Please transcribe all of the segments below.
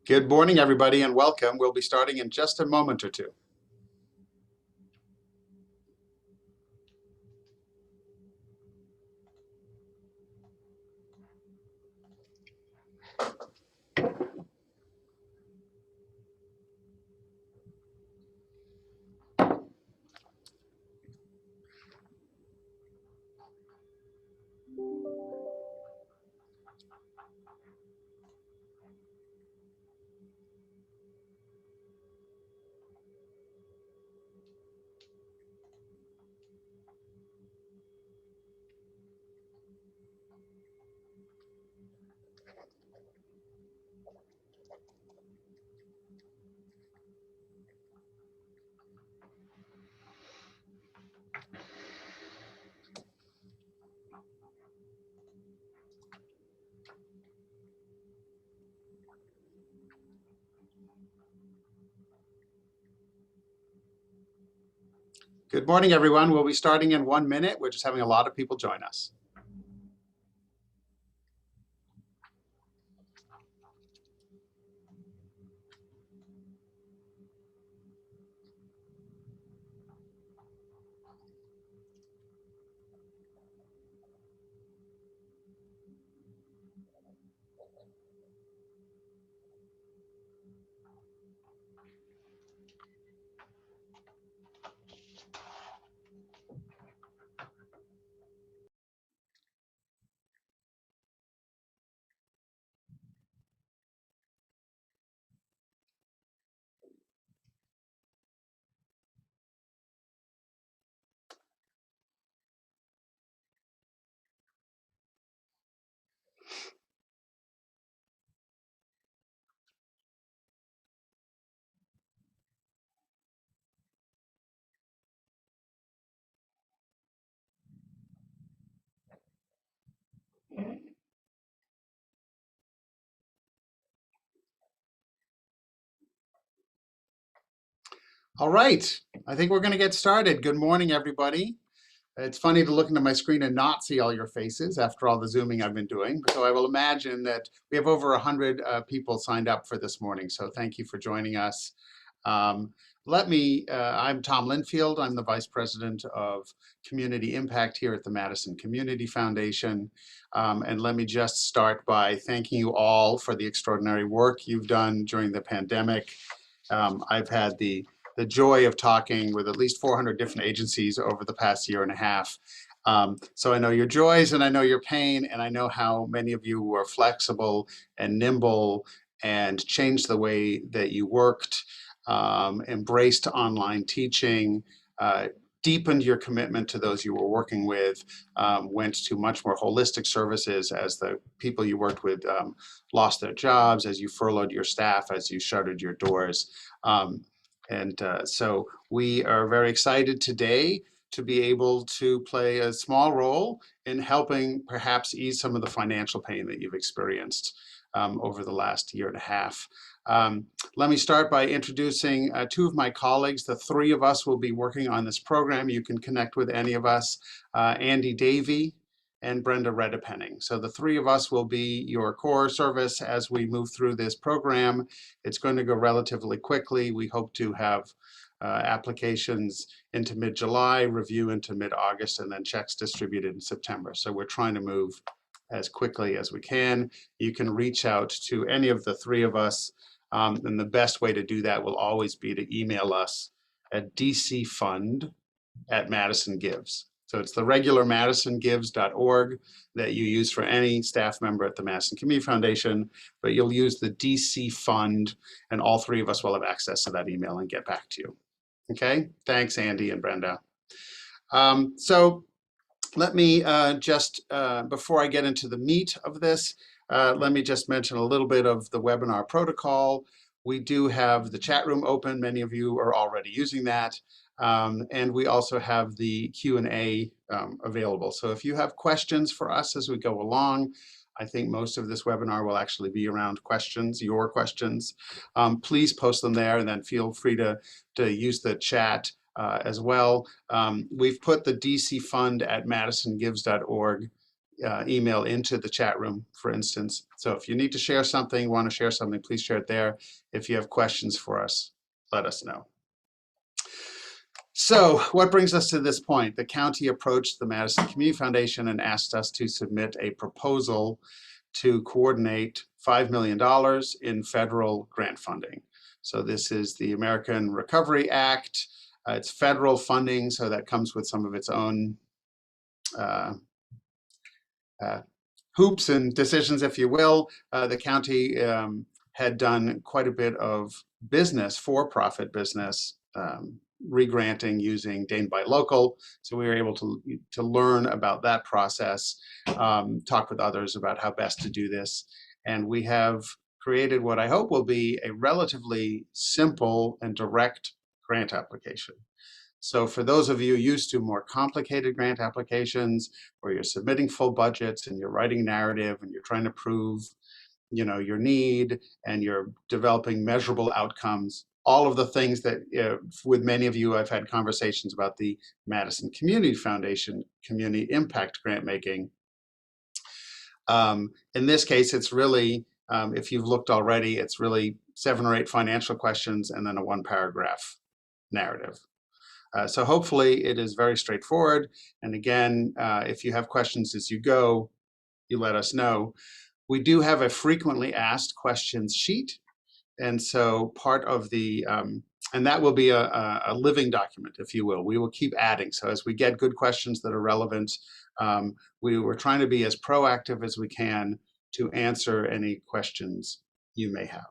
Good morning, everybody, and welcome. We'll be starting in just a moment or two. Good morning, everyone. We'll be starting in 1 minute. We're just having a lot of people join us. All right, I think we're going to get started. Good morning, everybody. It's funny to look into my screen and not see all your faces after all the Zooming I've been doing. So I will imagine that we have over 100 people signed up for this morning. So thank you for joining us. I'm Tom Linfield. I'm the Vice President of Community Impact here at the Madison Community Foundation. And let me just start by thanking you all for the extraordinary work you've done during the pandemic. I've had the joy of talking with at least 400 different agencies over the past year and a half. So I know your joys and I know your pain, and I know how many of you were flexible and nimble and changed the way that you worked, embraced online teaching, deepened your commitment to those you were working with, went to much more holistic services as the people you worked with lost their jobs, as you furloughed your staff, as you shuttered your doors. So we are very excited today to be able to play a small role in helping perhaps ease some of the financial pain that you've experienced over the last year and a half. Let me start by introducing two of my colleagues. The three of us will be working on this program. You can connect with any of us, Andy Davey and Brenda Redepenning. So the three of us will be your core service as we move through this program. It's going to go relatively quickly. We hope to have applications into mid-July, review into mid-August, and then checks distributed in September. So we're trying to move as quickly as we can. You can reach out to any of the three of us, and the best way to do that will always be to email us at dcfund@Madison Gives. So it's the regular madisongives.org that you use for any staff member at the Madison Community Foundation, but you'll use the DC Fund, and all three of us will have access to that email and get back to you. Okay, thanks, Andy and Brenda. So let me before I get into the meat of this, let me just mention a little bit of the webinar protocol. We do have the chat room open. Many of you are already using that. And we also have the Q&A available. So if you have questions for us as we go along, I think most of this webinar will actually be around questions, your questions. Please post them there, and then feel free to use the chat as well. We've put the DC Fund at madisongives.org email into the chat room, for instance. So if you need to share something, want to share something, please share it there. If you have questions for us, let us know. So what brings us to this point? The county approached the Madison Community Foundation and asked us to submit a proposal to coordinate $5 million in federal grant funding. So this is the American Recovery Act. It's federal funding, so that comes with some of its own hoops and decisions, if you will. The county had done quite a bit of business, for-profit business, re-granting using Dane Buy Local. So we were able to learn about that process, talk with others about how best to do this. And we have created what I hope will be a relatively simple and direct grant application. So for those of you used to more complicated grant applications, where you're submitting full budgets and you're writing narrative and you're trying to prove, your need, and you're developing measurable outcomes, all of the things that with many of you I've had conversations about the Madison Community Foundation Community Impact Grant Making. In this case, it's really, if you've looked already, it's really 7 or 8 financial questions and then a 1-paragraph narrative. So hopefully it is very straightforward. And again, if you have questions as you go, you let us know. We do have a frequently asked questions sheet. And so part of the, and that will be a living document, if you will. We will keep adding. So as we get good questions that are relevant, we were trying to be as proactive as we can to answer any questions you may have.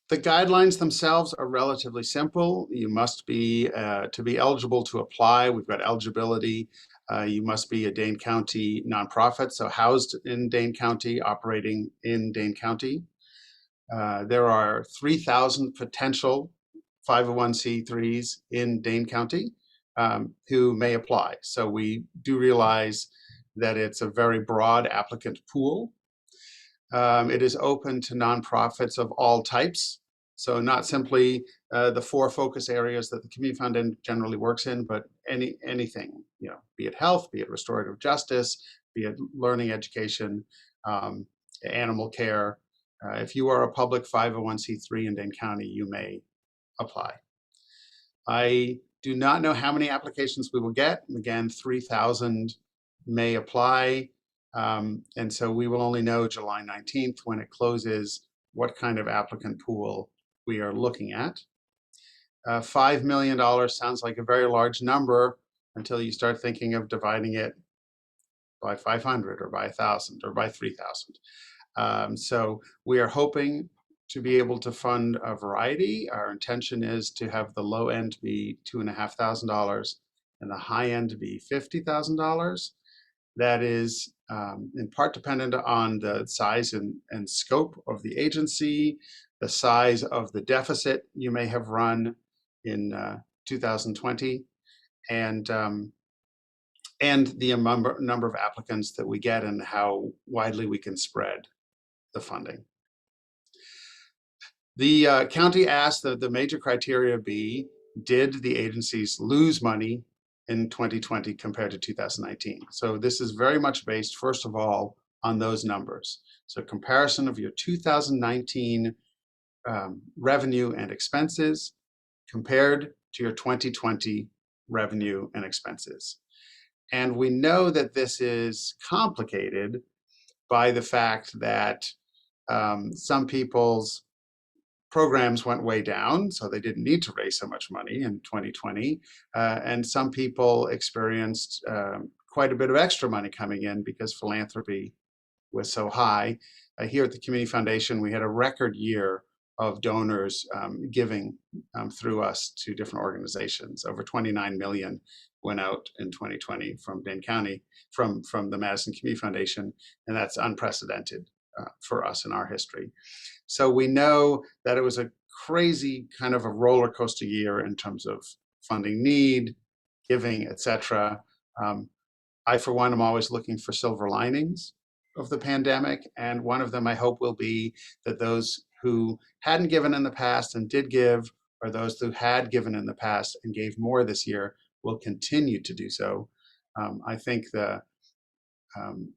The guidelines themselves are relatively simple. You must be, to be eligible to apply, we've got eligibility. You must be a Dane County nonprofit, so housed in Dane County, operating in Dane County. There are 3,000 potential 501c3s in Dane County who may apply. So we do realize that it's a very broad applicant pool. It is open to nonprofits of all types. So not simply the 4 focus areas that the Community Foundation generally works in, but anything, be it health, be it restorative justice, be it learning education, animal care. If you are a public 501c3 in Dane County, you may apply. I do not know how many applications we will get. Again, 3,000 may apply. And so we will only know July 19th when it closes what kind of applicant pool we are looking at. $5 million sounds like a very large number until you start thinking of dividing it by 500 or by 1,000 or by 3,000. So we are hoping to be able to fund a variety. Our intention is to have the low end be $2,500 and the high end be $50,000. That is in part dependent on the size and scope of the agency, the size of the deficit you may have run in 2020, and the number of applicants that we get and how widely we can spread the funding. The county asked that the major criteria be, did the agencies lose money in 2020 compared to 2019? So this is very much based, first of all, on those numbers. So comparison of your 2019 revenue and expenses compared to your 2020 revenue and expenses. And we know that this is complicated by the fact that some people's programs went way down, so they didn't need to raise so much money in 2020. And some people experienced quite a bit of extra money coming in because philanthropy was so high. Here at the Community Foundation, we had a record year of donors giving through us to different organizations. Over 29 million went out in 2020 from Dane County, from the Madison Community Foundation, and that's unprecedented for us in our history. So we know that it was a crazy kind of a roller coaster year in terms of funding need, giving, etc. I, for one, am always looking for silver linings of the pandemic, and one of them I hope will be that those who hadn't given in the past and did give, or those who had given in the past and gave more this year, will continue to do so. I think um,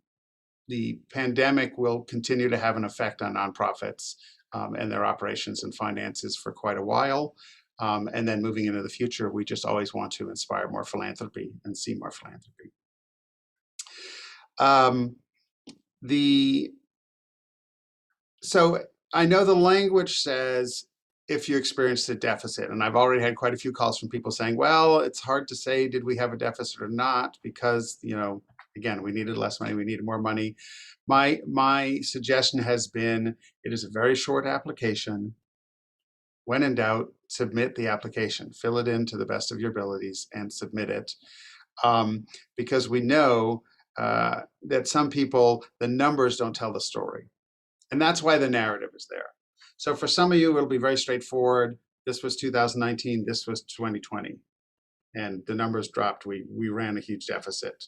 the pandemic will continue to have an effect on nonprofits and their operations and finances for quite a while. And then moving into the future, we just always want to inspire more philanthropy and see more philanthropy. So I know the language says if you experienced a deficit, and I've already had quite a few calls from people saying, well, it's hard to say, did we have a deficit or not? Because, again, we needed less money, we needed more money. My suggestion has been, it is a very short application. When in doubt, submit the application, fill it in to the best of your abilities and submit it. Because we know that some people, the numbers don't tell the story. And that's why the narrative is there. So for some of you, it'll be very straightforward. This was 2019, this was 2020. And the numbers dropped. We ran a huge deficit.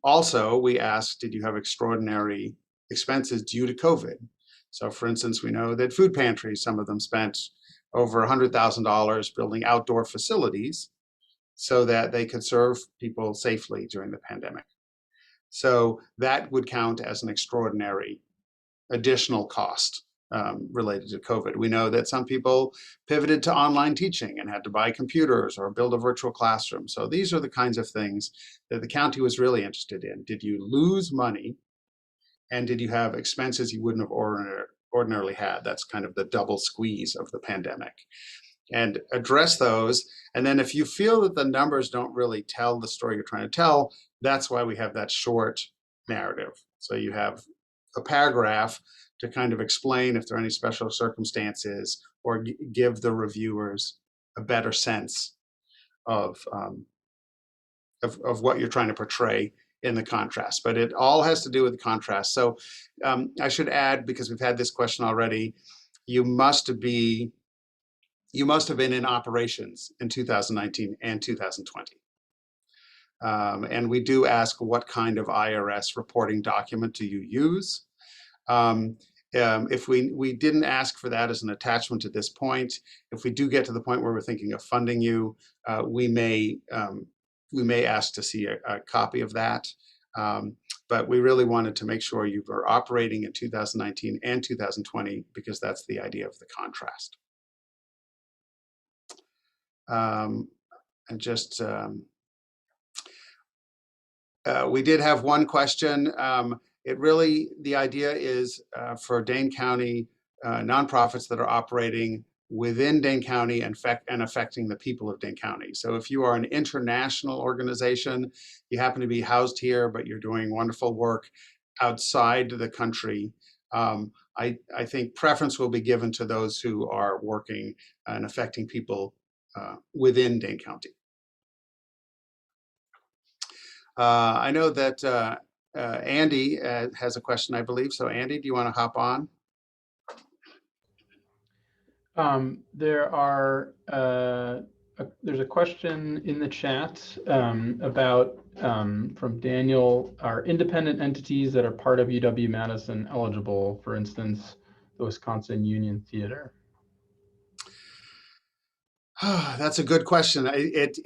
Also, we asked, did you have extraordinary expenses due to COVID? So for instance, we know that food pantries, some of them spent over $100,000 building outdoor facilities so that they could serve people safely during the pandemic. So that would count as an extraordinary additional cost related to COVID. We know that some people pivoted to online teaching and had to buy computers or build a virtual classroom. So these are the kinds of things that the county was really interested in. Did you lose money? And did you have expenses you wouldn't have ordinarily had? That's kind of the double squeeze of the pandemic. And address those. And then if you feel that the numbers don't really tell the story you're trying to tell, that's why we have that short narrative. So you have a paragraph to kind of explain if there are any special circumstances or give the reviewers a better sense of what you're trying to portray in the contrast. But it all has to do with the contrast. So I should add, because we've had this question already, you must have been in operations in 2019 and 2020. And we do ask, what kind of IRS reporting document do you use? If we didn't ask for that as an attachment to this point, if we do get to the point where we're thinking of funding you, we may ask to see a copy of that. But we really wanted to make sure you were operating in 2019 and 2020, because that's the idea of the contrast. We did have one question. The idea is for Dane County nonprofits that are operating within Dane County and affecting the people of Dane County. So if you are an international organization, you happen to be housed here, but you're doing wonderful work outside the country, I think preference will be given to those who are working and affecting people within Dane County. I know that Andy has a question, I believe. So Andy, do you want to hop on? There's a question in the chat about from Daniel, are independent entities that are part of UW-Madison eligible, for instance, the Wisconsin Union Theater? That's a good question. It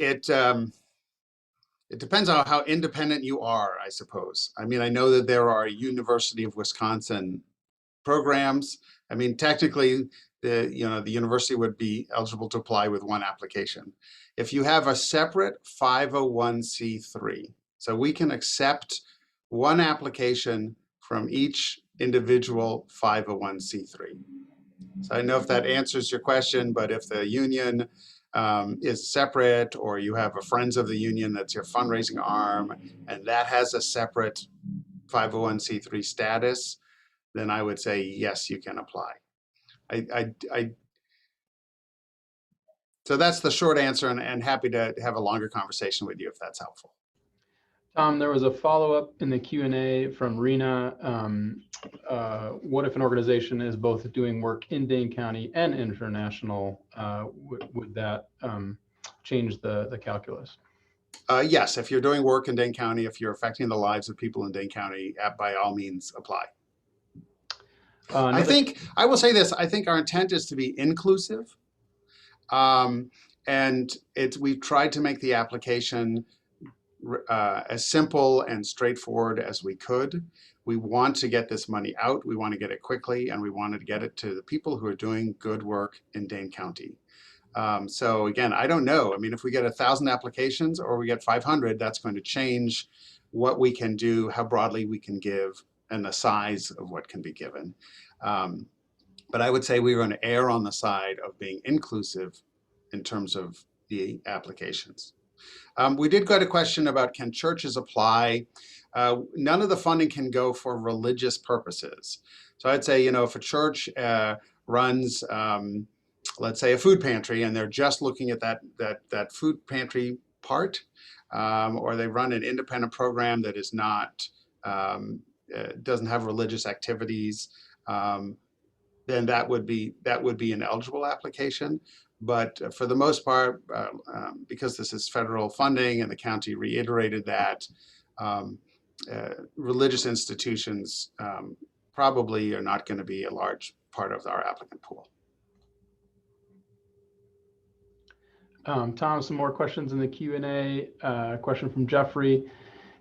depends on how independent you are, I suppose. I mean, I know that there are University of Wisconsin programs. I mean, technically, the university would be eligible to apply with one application. If you have a separate 501c3, so we can accept one application from each individual 501c3. So I don't know if that answers your question, but if the union is separate, or you have a Friends of the Union that's your fundraising arm, and that has a separate 501c3 status, then I would say yes, you can apply. So that's the short answer, and happy to have a longer conversation with you if that's helpful. Tom, there was a follow-up in the Q&A from Rena. What if an organization is both doing work in Dane County and international? Would that change the calculus? Yes, if you're doing work in Dane County, if you're affecting the lives of people in Dane County, by all means apply. I will say this, I think our intent is to be inclusive. And And we've tried to make the application as simple and straightforward as we could. We want to get this money out. We want to get it quickly, and we wanted to get it to the people who are doing good work in Dane County. So again, I don't know. I mean, if we get 1,000 applications or we get 500, that's going to change what we can do, how broadly we can give, and the size of what can be given. But I would say we were going to err on the side of being inclusive in terms of the applications. We did get a question about, can churches apply? None of the funding can go for religious purposes. So I'd say, if a church runs, let's say, a food pantry, and they're just looking at that food pantry part, or they run an independent program that is not doesn't have religious activities, then that would be an eligible application. But for the most part, because this is federal funding and the county reiterated that, religious institutions probably are not going to be a large part of our applicant pool. Tom, some more questions in the Q&A. Question from Jeffrey.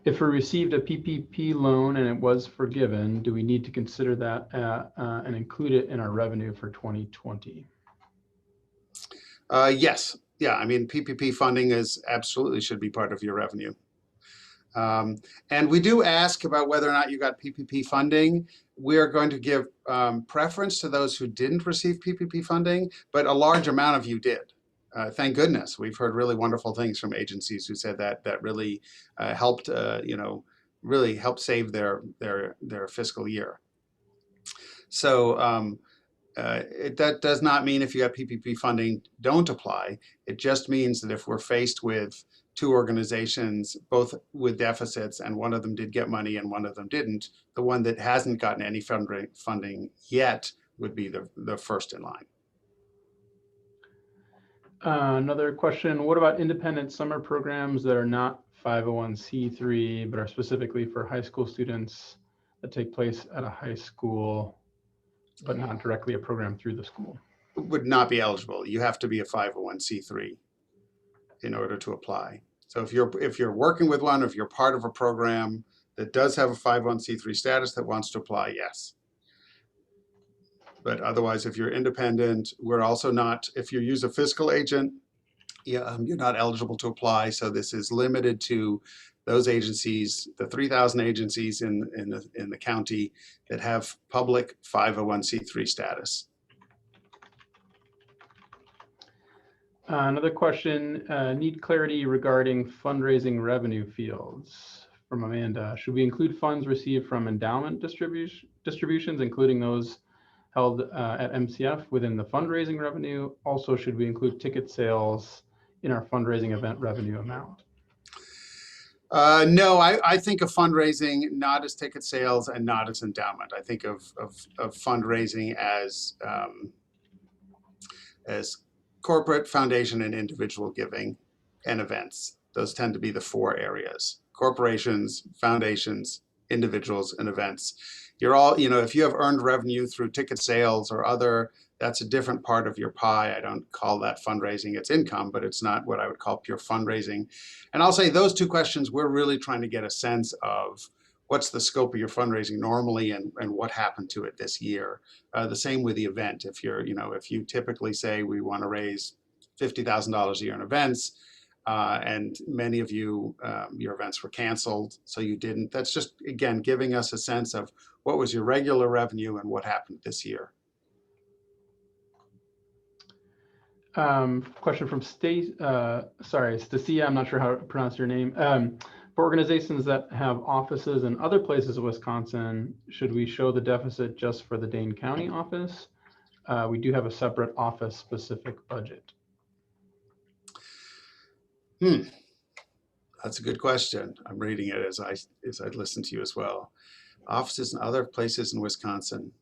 If we received a PPP loan and it was forgiven, do we need to consider that and include it in our revenue for 2020? Yes. Yeah, I mean, PPP funding absolutely should be part of your revenue. And we do ask about whether or not you got PPP funding. We are going to give preference to those who didn't receive PPP funding, but a large amount of you did. Thank goodness. We've heard really wonderful things from agencies who said that really helped, really helped save their fiscal year. So that does not mean if you have PPP funding, don't apply. It just means that if we're faced with two organizations, both with deficits, and one of them did get money and one of them didn't, the one that hasn't gotten any funding yet would be the first in line. Another question, what about independent summer programs that are not 501c3, but are specifically for high school students that take place at a high school, but not directly a program through the school? Would not be eligible. You have to be a 501c3 in order to apply. So if you're working with one, if you're part of a program that does have a 501c3 status that wants to apply, yes. But otherwise, if you're independent, we're also not, if you use a fiscal agent, you're not eligible to apply. So this is limited to those agencies, the 3,000 agencies in the county that have public 501c3 status. Another question, need clarity regarding fundraising revenue fields from Amanda. Should we include funds received from endowment distributions, including those held at MCF within the fundraising revenue? Also, should we include ticket sales in our fundraising event revenue amount? No, I think of fundraising not as ticket sales and not as endowment. I think of fundraising as corporate, foundation, and individual giving and events. Those tend to be the four areas: corporations, foundations, individuals, and events. You're all, if you have earned revenue through ticket sales or other, that's a different part of your pie. I don't call that fundraising. It's income, but it's not what I would call pure fundraising. And I'll say those two questions, we're really trying to get a sense of what's the scope of your fundraising normally and what happened to it this year. The same with the event. If if you typically say we want to raise $50,000 a year in events, and many of you, your events were canceled, so you didn't. That's just, again, giving us a sense of what was your regular revenue and what happened this year. Question from Stacia, I'm not sure how to pronounce your name. For organizations that have offices in other places in Wisconsin, should we show the deficit just for the Dane County office? We do have a separate office-specific budget. That's a good question. I'm reading it as I listen to you as well. Offices in other places in Wisconsin.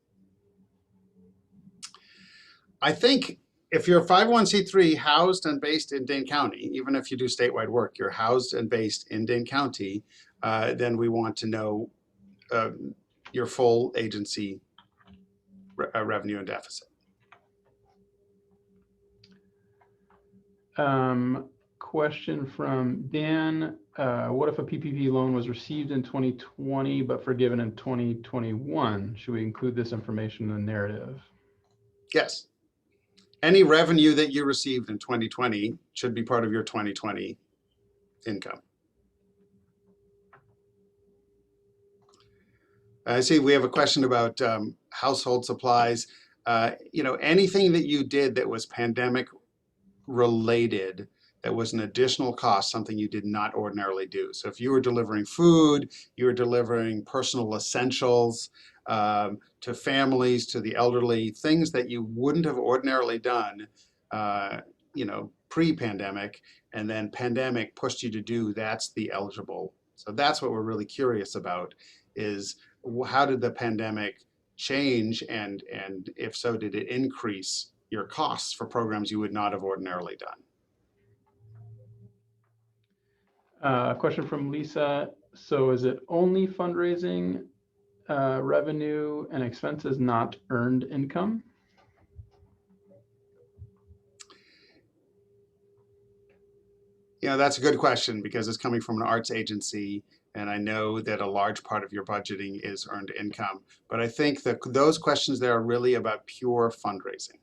I think if you're a 501c3 housed and based in Dane County, even if you do statewide work, you're housed and based in Dane County, then we want to know your full agency revenue and deficit. Question from Dan. What if a PPP loan was received in 2020 but forgiven in 2021? Should we include this information in the narrative? Yes. Any revenue that you received in 2020 should be part of your 2020 income. I see we have a question about household supplies. Anything that you did that was pandemic related, that was an additional cost, something you did not ordinarily do. So if you were delivering food, you were delivering personal essentials to families, to the elderly, things that you wouldn't have ordinarily done, pre-pandemic, and then pandemic pushed you to do, that's the eligible. So that's what we're really curious about is how did the pandemic change, and if so, did it increase your costs for programs you would not have ordinarily done? Question from Lisa. So is it only fundraising revenue and expenses, not earned income? That's a good question because it's coming from an arts agency, and I know that a large part of your budgeting is earned income. But I think that those questions there are really about pure fundraising.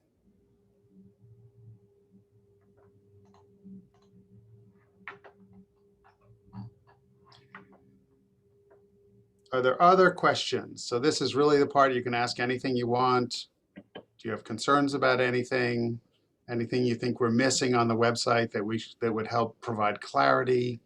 Are there other questions? So this is really the part you can ask anything you want. Do you have concerns about anything? Anything you think we're missing on the website that would help provide clarity?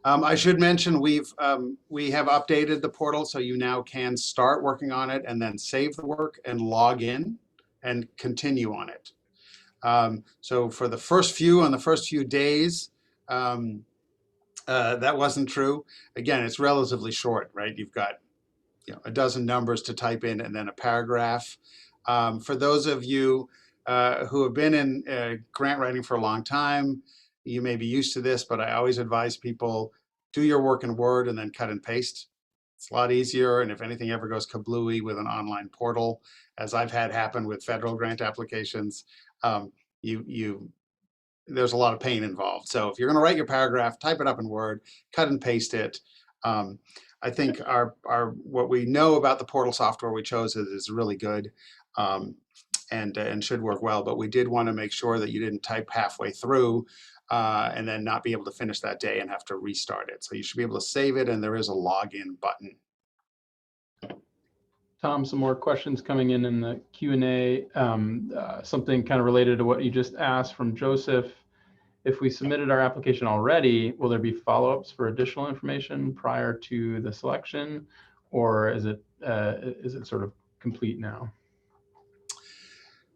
I should mention we have updated the portal, so you now can start working on it and then save the work and log in and continue on it. So for the first few days, that wasn't true. Again, it's relatively short, right? You've got a dozen numbers to type in and then a paragraph. For those of you who have been in grant writing for a long time, you may be used to this, but I always advise people, do your work in Word and then cut and paste. It's a lot easier, and if anything ever goes kablooey with an online portal, as I've had happen with federal grant applications, there's a lot of pain involved. So if you're going to write your paragraph, type it up in Word, cut and paste it. I think what we know about the portal software we chose is really good. And should work well, but we did want to make sure that you didn't type halfway through and then not be able to finish that day and have to restart it. So you should be able to save it, and there is a login button. Tom, some more questions coming in the Q&A. Something kind of related to what you just asked from Joseph. If we submitted our application already, will there be follow-ups for additional information prior to the selection, or is it sort of complete now?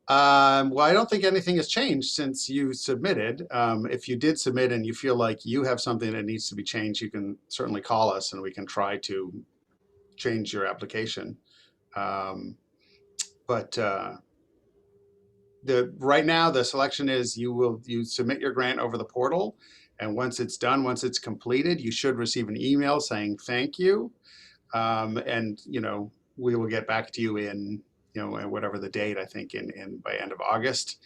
Well, I don't think anything has changed since you submitted. If you did submit and you feel like you have something that needs to be changed, you can certainly call us and we can try to change your application. But right now the selection is you submit your grant over the portal, and once it's done, once it's completed, you should receive an email saying thank you, and we will get back to you in whatever the date, I think in by end of August.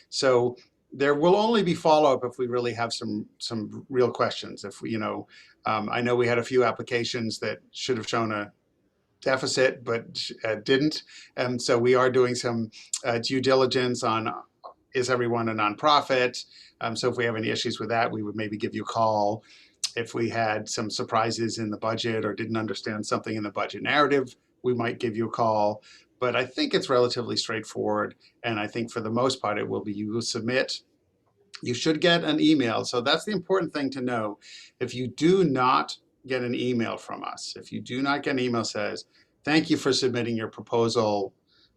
So there will only be follow-up if we really have some real questions. If we, I know we had a few applications that should have shown a deficit but didn't, and so we are doing some due diligence on, is everyone a nonprofit? So if we have any issues with that, we would maybe give you a call. If we had some surprises in the budget or didn't understand something in the budget narrative, we might give you a call. But I think it's relatively straightforward, and I think for the most part it will be, you will submit, you should get an email. So that's the important thing to know. If you do not get an email from us, if you do not get an email says, thank you for submitting your proposal,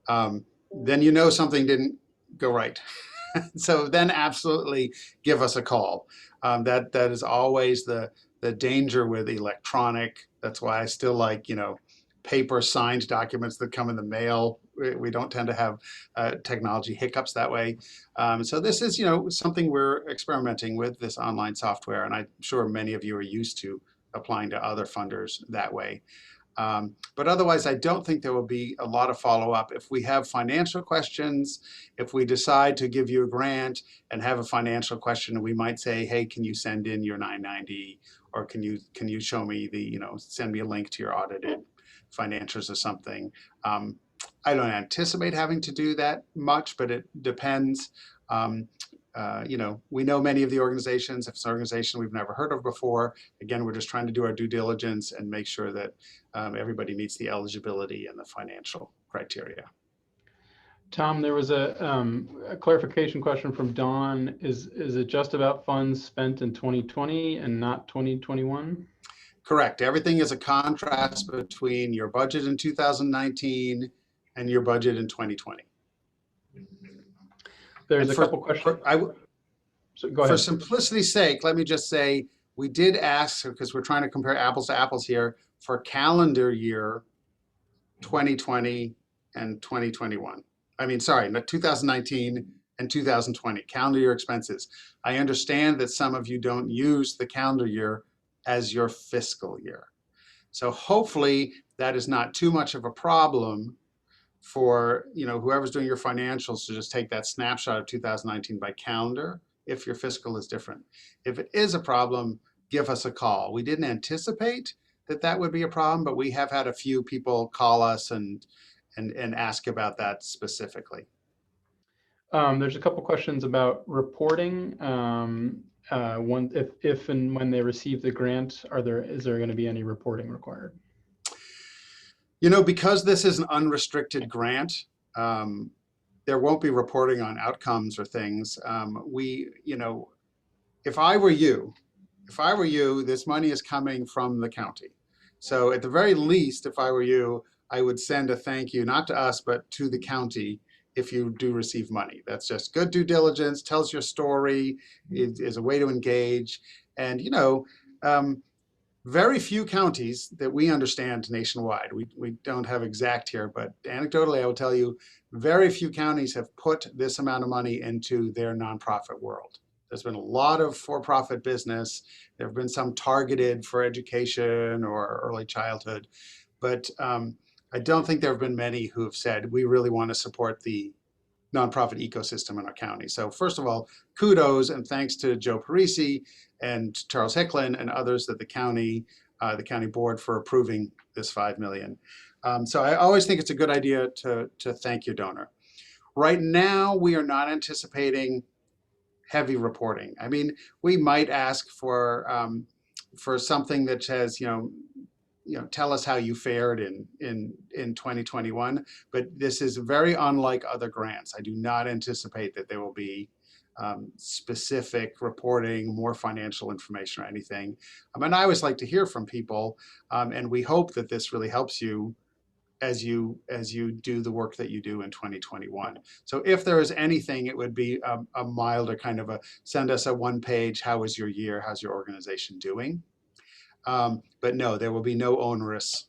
then something didn't go right. So then absolutely give us a call. That is always the danger with electronic. That's why I still like, paper signed documents that come in the mail. We don't tend to have technology hiccups that way. So this is, something we're experimenting with, this online software, and I'm sure many of you are used to applying to other funders that way. But otherwise, I don't think there will be a lot of follow-up. If we have financial questions, if we decide to give you a grant and have a financial question, we might say, hey, can you send in your 990? Or can you show me send me a link to your audited financials or something. I don't anticipate having to do that much, but it depends. We know many of the organizations. If it's an organization we've never heard of before, again, we're just trying to do our due diligence and make sure that everybody meets the eligibility and the financial criteria. Tom, there was a clarification question from Dawn. Is it just about funds spent in 2020 and not 2021? Correct. Everything is a contrast between your budget in 2019 and your budget in 2020. There's a couple questions. So go ahead. For simplicity's sake, let me just say, we did ask, because we're trying to compare apples to apples here, for calendar year 2020 and 2021. I mean, sorry, not 2019 and 2020, calendar year expenses. I understand that some of you don't use the calendar year as your fiscal year. So hopefully that is not too much of a problem for whoever's doing your financials to just take that snapshot of 2019 by calendar if your fiscal is different. If it is a problem, give us a call. We didn't anticipate that would be a problem, but we have had a few people call us and ask about that specifically. There's a couple questions about reporting. If and when they receive the grant, is there going to be any reporting required? Because this is an unrestricted grant, there won't be reporting on outcomes or things. If I were you, this money is coming from the county. So at the very least, if I were you, I would send a thank you, not to us, but to the county if you do receive money. That's just good due diligence, tells your story, is a way to engage. And, very few counties that we understand nationwide, we don't have exact here, but anecdotally, I will tell you, very few counties have put this amount of money into their nonprofit world. There's been a lot of for-profit business. There have been some targeted for education or early childhood, but I don't think there have been many who have said, we really want to support the nonprofit ecosystem in our county. So first of all, kudos and thanks to Joe Parisi and Charles Hicklin and others at the county board for approving this $5 million. So I always think it's a good idea to thank your donor. Right now, we are not anticipating heavy reporting. I mean, we might ask for something that says, tell us how you fared in 2021, but this is very unlike other grants. I do not anticipate that there will be specific reporting, more financial information or anything. And I always like to hear from people, and we hope that this really helps you as you do the work that you do in 2021. So if there is anything, it would be a milder kind of send us a one-page, how was your year, how's your organization doing? But no, there will be no onerous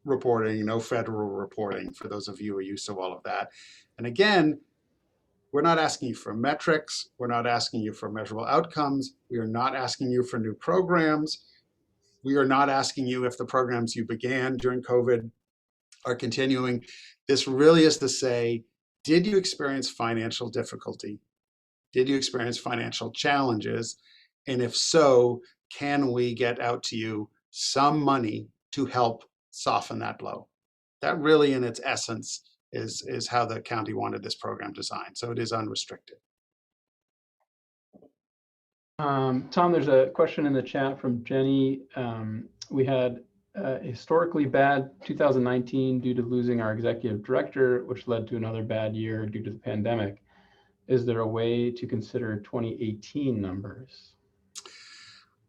reporting, no federal reporting for those of you who are used to all of that. And again, we're not asking you for metrics. We're not asking you for measurable outcomes. We are not asking you for new programs. We are not asking you if the programs you began during COVID are continuing. This really is to say, did you experience financial difficulty? Did you experience financial challenges? And if so, can we get out to you some money to help soften that blow? That really, in its essence, is how the county wanted this program designed. So it is unrestricted. Tom, there's a question in the chat from Jenny. We had a historically bad 2019 due to losing our executive director, which led to another bad year due to the pandemic. Is there a way to consider 2018 numbers?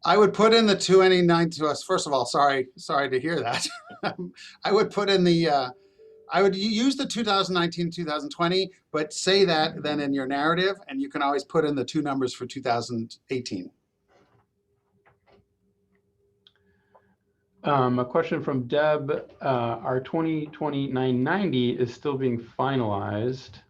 I would put in the 289 to us. First of all, sorry to hear that. I would put in I would use the 2019, 2020, but say that then in your narrative, and you can always put in the two numbers for 2018. A question from Deb. Our 2020 990 is still being finalized.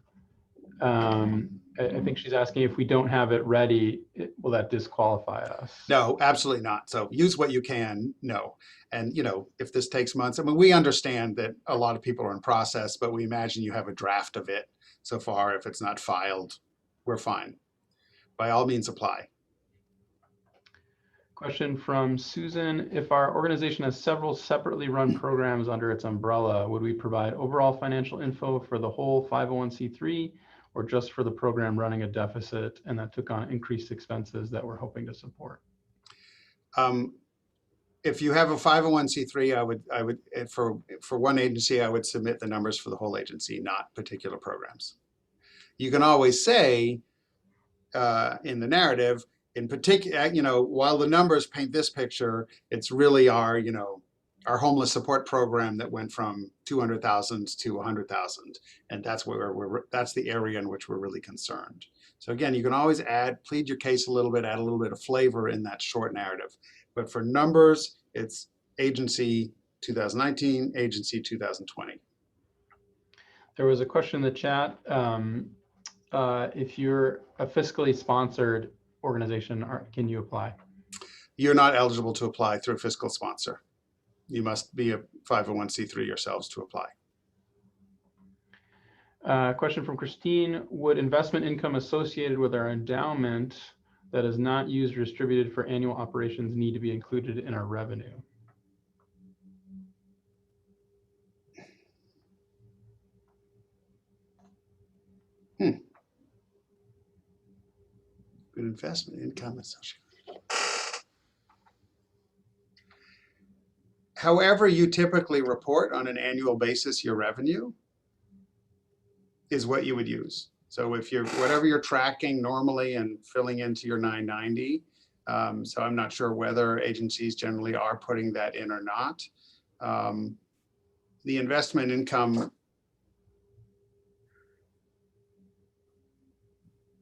I think she's asking if we don't have it ready, will that disqualify us? No, absolutely not. So use what you can, no. And if this takes months, I mean, we understand that a lot of people are in process, but we imagine you have a draft of it so far. If it's not filed, we're fine. By all means, apply. Question from Susan. If our organization has several separately run programs under its umbrella, would we provide overall financial info for the whole 501c3 or just for the program running a deficit and that took on increased expenses that we're hoping to support? If you have a 501c3, I would for one agency, I would submit the numbers for the whole agency, not particular programs. You can always say in the narrative, in particular, while the numbers paint this picture, it's really our homeless support program that went from 200,000 to 100,000, and that's that's the area in which we're really concerned. So again, you can always plead your case a little bit, add a little bit of flavor in that short narrative. But for numbers, it's agency 2019, agency 2020. There was a question in the chat. If you're a fiscally sponsored organization, can you apply? You're not eligible to apply through a fiscal sponsor. You must be a 501c3 yourselves to apply. Question from Christine. Would investment income associated with our endowment that is not used or distributed for annual operations need to be included in our revenue? Good investment income associated. However you typically report on an annual basis your revenue is what you would use. So if whatever you're tracking normally and filling into your 990, so I'm not sure whether agencies generally are putting that in or not. The investment income,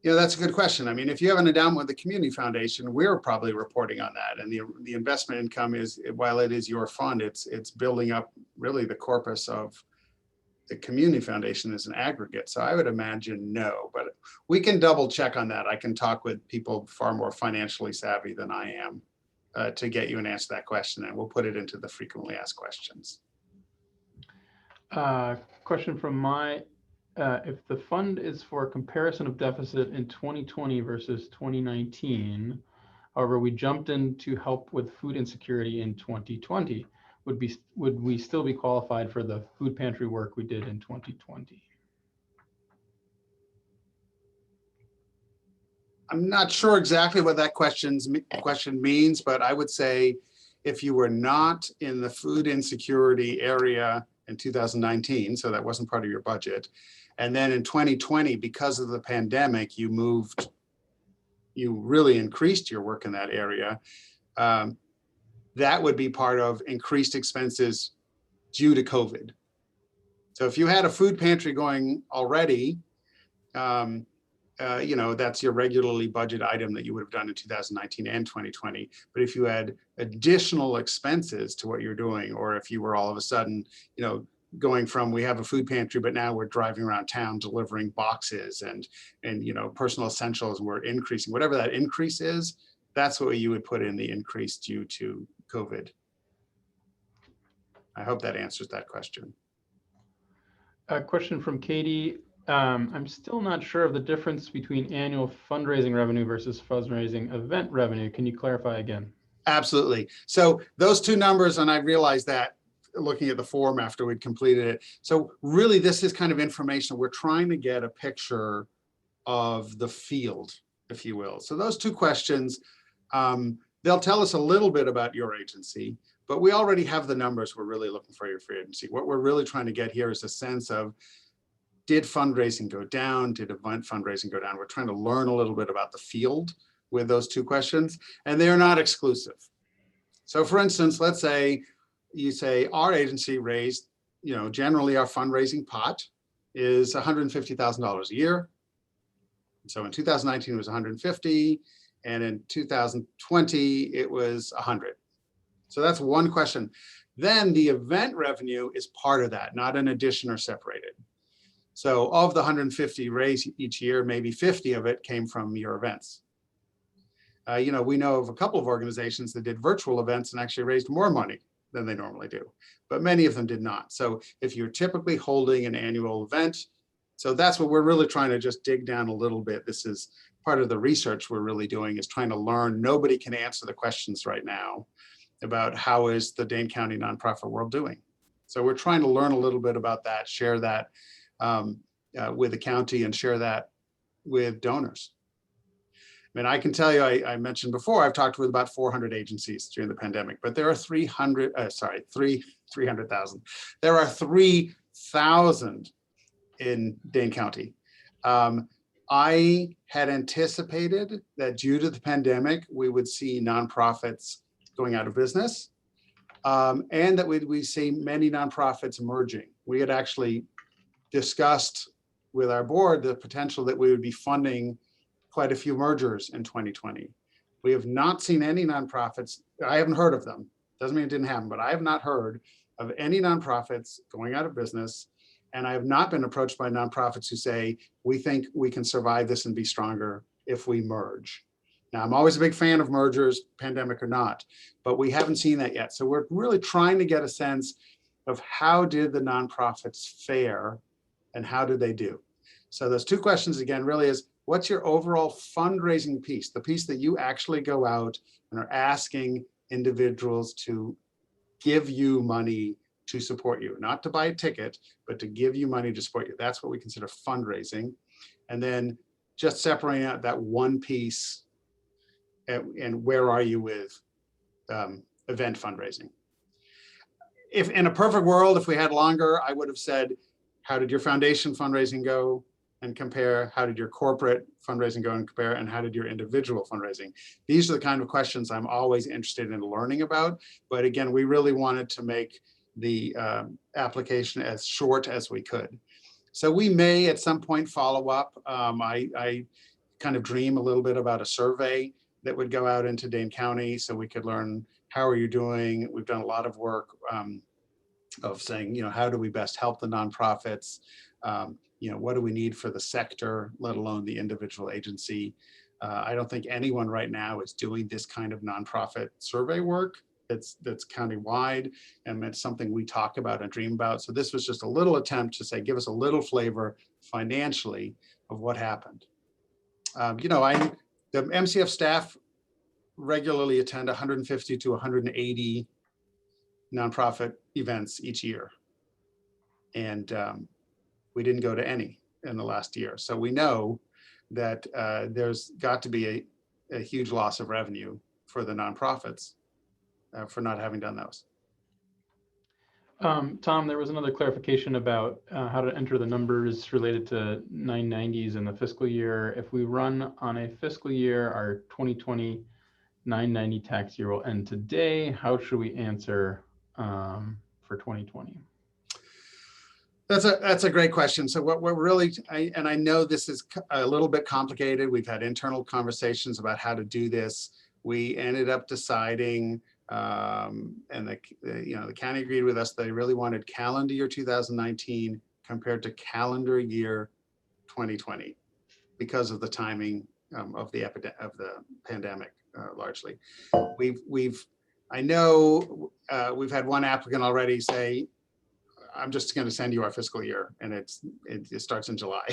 that's a good question. I mean, if you have an endowment with the community foundation, we're probably reporting on that. And the investment income is, while it is your fund, it's building up really the corpus of the community foundation as an aggregate. So I would imagine no, but we can double check on that. I can talk with people far more financially savvy than I am to get you an answer to that question, and we'll put it into the frequently asked questions. Question from if the fund is for a comparison of deficit in 2020 versus 2019, however, we jumped in to help with food insecurity in 2020, would we still be qualified for the food pantry work we did in 2020? I'm not sure exactly what that question means, but I would say if you were not in the food insecurity area in 2019, so that wasn't part of your budget, and then in 2020, because of the pandemic, you really increased your work in that area, that would be part of increased expenses due to COVID. So if you had a food pantry going already, that's your regularly budgeted item that you would have done in 2019 and 2020. But if you had additional expenses to what you're doing, or if you were all of a sudden, going from, we have a food pantry, but now we're driving around town delivering boxes and personal essentials, and we're increasing, whatever that increase is, that's what you would put in the increase due to COVID. I hope that answers that question. A question from Katie. I'm still not sure of the difference between annual fundraising revenue versus fundraising event revenue. Can you clarify again? Absolutely. So those two numbers, and I realized that looking at the form after we'd completed it. So really, this is kind of information. We're trying to get a picture of the field, if you will. So those two questions, they'll tell us a little bit about your agency, but we already have the numbers we're really looking for your agency. What we're really trying to get here is a sense of, did fundraising go down? Did event fundraising go down? We're trying to learn a little bit about the field with those two questions, and they're not exclusive. So for instance, let's say you say our agency raised, generally our fundraising pot is $150,000 a year. So in 2019 it was 150, and in 2020 it was 100. So that's one question. Then the event revenue is part of that, not an addition or separated. So of the 150 raised each year, maybe 50 of it came from your events. We know of a couple of organizations that did virtual events and actually raised more money than they normally do, but many of them did not. So if you're typically holding an annual event, so that's what we're really trying to just dig down a little bit. This is part of the research we're really doing, is trying to learn. Nobody can answer the questions right now about how is the Dane County nonprofit world doing. So we're trying to learn a little bit about that, share that with the county, and share that with donors. I mean, I can tell you, I mentioned before, I've talked with about 400 agencies during the pandemic, but there are 300,000. There are 3,000 in Dane County. I had anticipated that due to the pandemic, we would see nonprofits going out of business, and that we see many nonprofits merging. We had actually discussed with our board the potential that we would be funding quite a few mergers in 2020. We have not seen any nonprofits. I haven't heard of them. Doesn't mean it didn't happen, but I have not heard of any nonprofits going out of business. And I have not been approached by nonprofits who say, we think we can survive this and be stronger if we merge. Now, I'm always a big fan of mergers, pandemic or not, but we haven't seen that yet. So we're really trying to get a sense of how did the nonprofits fare and how did they do? So those two questions again really is, what's your overall fundraising piece, the piece that you actually go out and are asking individuals to give you money to support you, not to buy a ticket, but to give you money to support you. That's what we consider fundraising. And then just separating out that one piece, and where are you with event fundraising. If in a perfect world, if we had longer, I would have said, how did your foundation fundraising go? And compare, how did your corporate fundraising go and compare, and how did your individual fundraising? These are the kind of questions I'm always interested in learning about. But again, we really wanted to make the application as short as we could. So we may at some point follow up. I kind of dream a little bit about a survey that would go out into Dane County so we could learn, how are you doing? We've done a lot of work of saying, how do we best help the nonprofits? What do we need for the sector, let alone the individual agency? I don't think anyone right now is doing this kind of nonprofit survey work that's county-wide, and it's something we talk about and dream about. So this was just a little attempt to say, give us a little flavor financially of what happened. The MCF staff regularly attend 150 to 180 nonprofit events each year. And we didn't go to any in the last year. So we know that there's got to be a huge loss of revenue for the nonprofits for not having done those. Tom, there was another clarification about how to enter the numbers related to 990s in the fiscal year. If we run on a fiscal year, our 2020 990 tax year will end today. How should we answer for 2020? That's a great question. So what we're really, and I know this is a little bit complicated. We've had internal conversations about how to do this. We ended up deciding, and the county agreed with us, they really wanted calendar year 2019 compared to calendar year 2020 because of the timing of the pandemic, largely. I know we've had one applicant already say, I'm just going to send you our fiscal year, and it starts in July.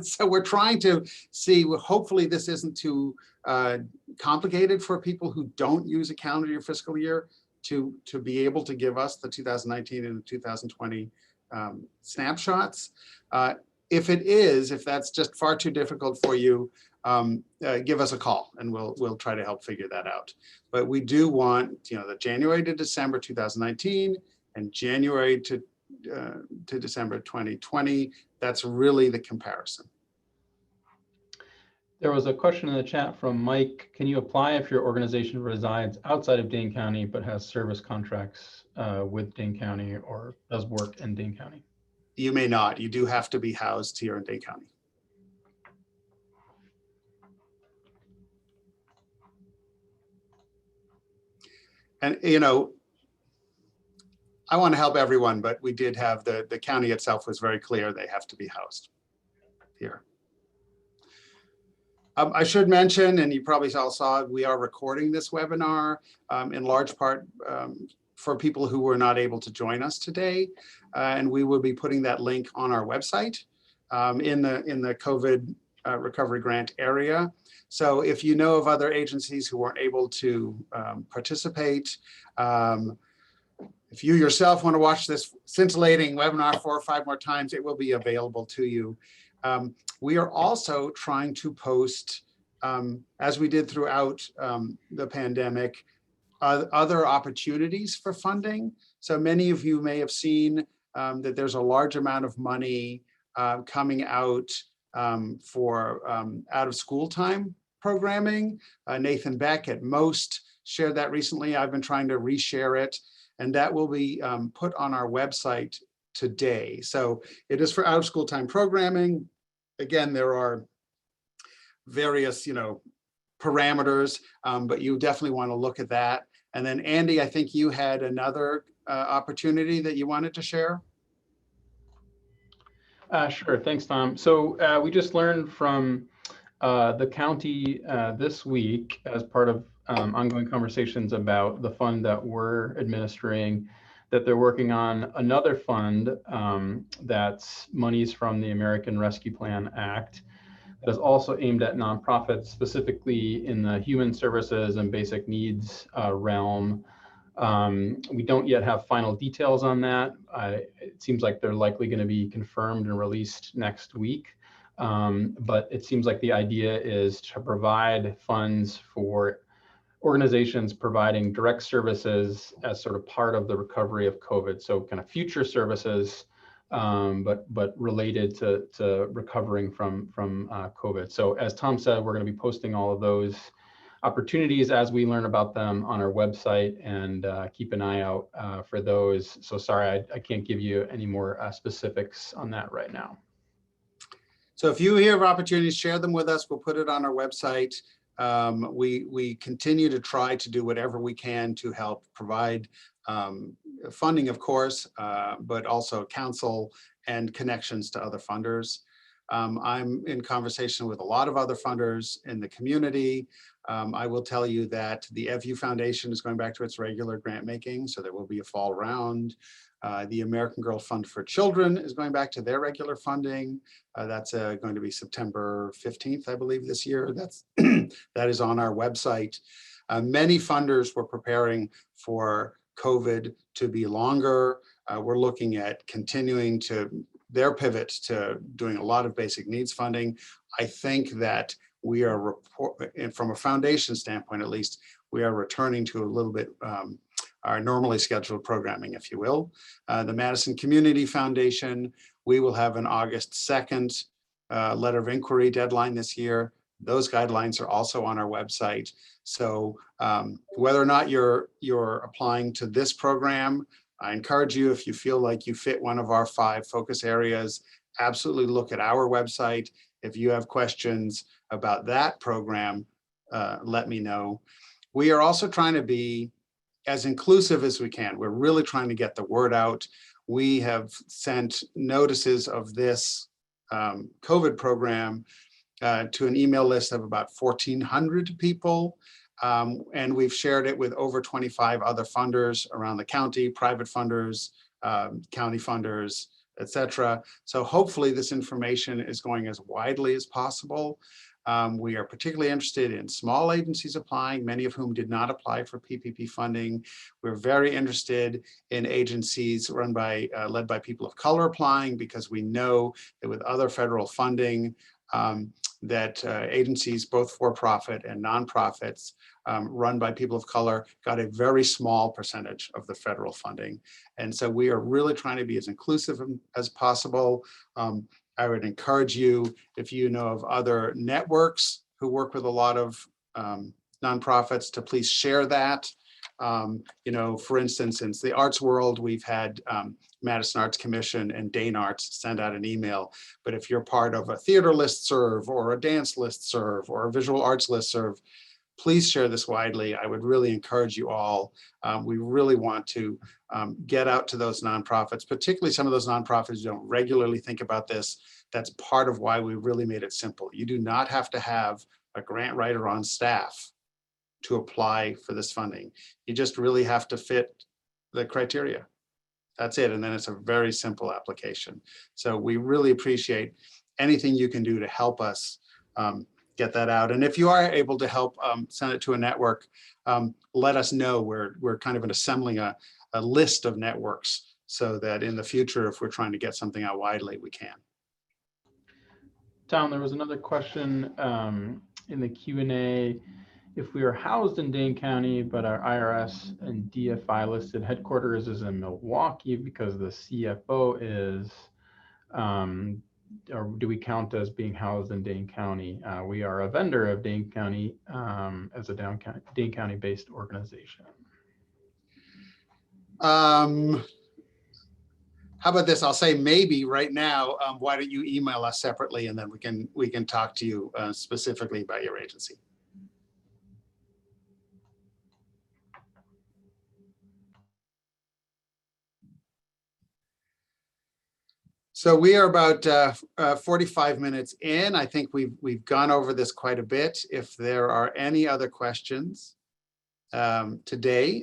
So we're trying to see, hopefully this isn't too complicated for people who don't use a calendar year fiscal year to be able to give us the 2019 and 2020 snapshots. If that's just far too difficult for you, give us a call and we'll try to help figure that out. But we do want, the January to December 2019 and January to December 2020. That's really the comparison. There was a question in the chat from Mike. Can you apply if your organization resides outside of Dane County but has service contracts with Dane County or does work in Dane County? You may not. You do have to be housed here in Dane County. And I want to help everyone, but we did have the county itself was very clear they have to be housed here. I should mention, and you probably all saw it, we are recording this webinar in large part for people who were not able to join us today. And we will be putting that link on our website in the COVID recovery grant area. So if you know of other agencies who weren't able to participate, if you yourself want to watch this scintillating webinar 4 or 5 more times, it will be available to you. We are also trying to post, as we did throughout the pandemic, other opportunities for funding. So many of you may have seen that there's a large amount of money coming out for out of school time programming. Nathan Beck at Most shared that recently. I've been trying to reshare it, and that will be put on our website today. So it is for out of school time programming. Again, there are various, parameters, but you definitely want to look at that. And then Andy, I think you had another opportunity that you wanted to share. Sure, thanks, Tom. So we just learned from the county this week as part of ongoing conversations about the fund that we're administering, that they're working on another fund that's monies from the American Rescue Plan Act that is also aimed at nonprofits, specifically in the human services and basic needs realm. We don't yet have final details on that. It seems like they're likely going to be confirmed and released next week. But it seems like the idea is to provide funds for organizations providing direct services as sort of part of the recovery of COVID. So kind of future services, but related to recovering from COVID. So as Tom said, we're going to be posting all of those opportunities as we learn about them on our website, and keep an eye out for those. So sorry, I can't give you any more specifics on that right now. So if you hear of opportunities, share them with us. We'll put it on our website. We continue to try to do whatever we can to help provide funding, of course, but also counsel and connections to other funders. I'm in conversation with a lot of other funders in the community. I will tell you that the FU Foundation is going back to its regular grant making, so there will be a fall round. The American Girl Fund for Children is going back to their regular funding. That's going to be September 15th, I believe, this year. That is on our website. Many funders were preparing for COVID to be longer. We're looking at continuing their pivot to doing a lot of basic needs funding. I think that we are, from a foundation standpoint at least, we are returning to a little bit our normally scheduled programming, if you will. The Madison Community Foundation, we will have an August 2nd letter of inquiry deadline this year. Those guidelines are also on our website. So whether or not you're applying to this program, I encourage you, if you feel like you fit one of our 5 focus areas, absolutely look at our website. If you have questions about that program, let me know. We are also trying to be as inclusive as we can. We're really trying to get the word out. We have sent notices of this COVID program to an email list of about 1,400 people. And we've shared it with over 25 other funders around the county, private funders, county funders, etc. So hopefully this information is going as widely as possible. We are particularly interested in small agencies applying, many of whom did not apply for PPP funding. We're very interested in agencies led by people of color applying, because we know that with other federal funding, that agencies, both for-profit and nonprofits, run by people of color, got a very small percentage of the federal funding. And so we are really trying to be as inclusive as possible. I would encourage you, if you know of other networks who work with a lot of nonprofits, to please share that. For instance, in the arts world, we've had Madison Arts Commission and Dane Arts send out an email. But if you're part of a theater listserv or a dance listserv or a visual arts listserv, please share this widely. I would really encourage you all. We really want to get out to those nonprofits, particularly some of those nonprofits who don't regularly think about this. That's part of why we really made it simple. You do not have to have a grant writer on staff to apply for this funding. You just really have to fit the criteria. That's it. And then it's a very simple application. So we really appreciate anything you can do to help us get that out. And if you are able to help send it to a network, let us know. We're kind of assembling a list of networks so that in the future, if we're trying to get something out widely, we can. Tom, there was another question in the Q&A. If we are housed in Dane County, but our IRS and DFI listed headquarters is in Milwaukee because the CFO is, or do we count as being housed in Dane County? We are a vendor of Dane County as a Dane County based organization. How about this? I'll say maybe right now. Why don't you email us separately, and then we can talk to you specifically about your agency. So we are about 45 minutes in. I think we've gone over this quite a bit. If there are any other questions today,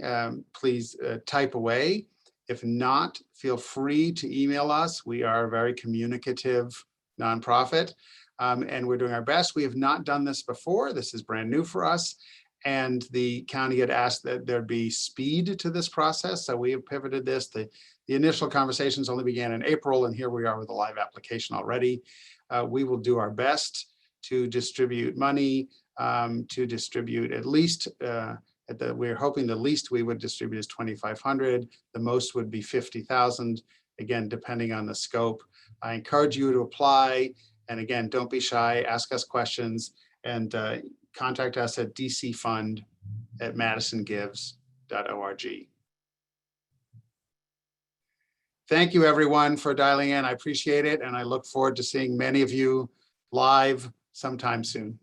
please type away. If not, feel free to email us. We are a very communicative nonprofit, and we're doing our best. We have not done this before. This is brand new for us. And the county had asked that there be speed to this process. So we have pivoted this. The initial conversations only began in April, and here we are with a live application already. We will do our best to distribute money, to distribute at least, we're hoping the least we would distribute is 2,500. The most would be 50,000, again, depending on the scope. I encourage you to apply. And again, don't be shy, ask us questions, and contact us at dcfund@madisongives.org. Thank you, everyone, for dialing in. I appreciate it, and I look forward to seeing many of you live sometime soon.